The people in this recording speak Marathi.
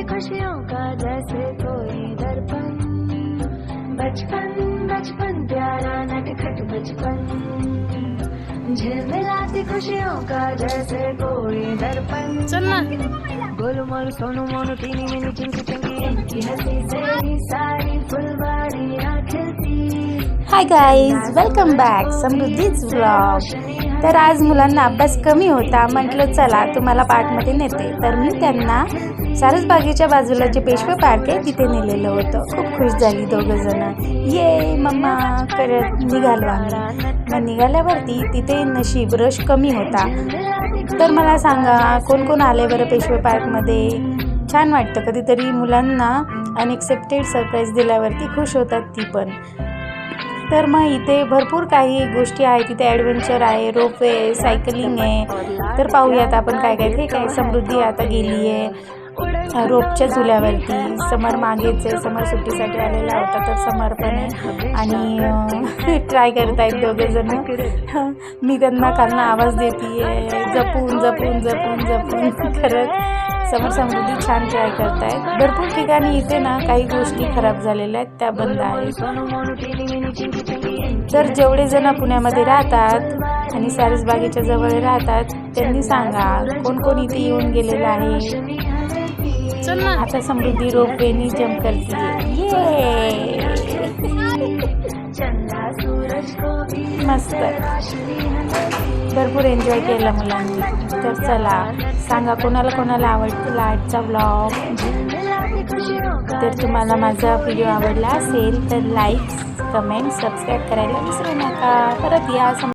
खुशियों का जैसे कोई दर्पण, बचपन बचपन प्यारा नटखट बचपन, झिलमिलाती खुशियों का जैसे कोई दर्पण। चल ना। गोलू मोलू सोनू मोनू टीनी मिनी चिंकी चिंकी, इनकी हंसी से ही सारी फुलवारियां खिलती। Hi guys, welcome back Samruddhi's vlog. तर आज मुलांना अभ्यास कमी होता, म्हटलं चला तुम्हाला पार्कमध्ये नेते. तर मी त्यांना सारसबागेच्या बाजूला जे पेशवे पार्क आहे तिथे नेलेलं होतं. खूप खुश झाली दोघं जण. ये मम्मा करत निघालो आम्ही. मग निघाल्यावरती तिथे नशीब रश कमी होता. तर मला सांगा कोण कोण आले बरं पेशवे पार्कमध्ये. छान वाटतं कधीतरी मुलांना अनएक्सेप्टेड सरप्राईज दिल्यावरती खुश होतात ती पण. तर मग इथे भरपूर काही गोष्टी आहेत. तिथे ॲडव्हेंचर आहे, रोपवे, सायकलिंग आहे. तर पाहूयात आपण काय काय. हे काय समृद्धी आता गेली आहे रोपच्या झुल्यावरती. समर मागेच आहे, समर सुट्टीसाठी आलेला होता. तर समर पण आहे आणि ट्राय करतायत दोघे जण. मी त्यांना खालनं आवाज देते आहे जपून जपून जपून जपून करत. समर समृद्धी छान ट्राय करतायत. भरपूर ठिकाणी इथे ना काही गोष्टी खराब झालेल्या आहेत, त्या बंद आहेत. तर जेवढे जण पुण्यामध्ये राहतात आणि सारसबागेच्या जवळ राहतात त्यांनी सांगा कोण कोण इथे येऊन गेलेलं आहे. चल ना. आता समृद्धी रोपवेनी जंप करते. ये मस्त, भरपूर एन्जॉय केला मुलांनी. तर चला सांगा कोणाला कोणाला आवडतो आजचा व्लॉग. तर तुम्हाला माझा व्हिडिओ आवडला असेल तर लाईक, कमेंट, सबस्क्राईब करायला विसरू नका. परत या.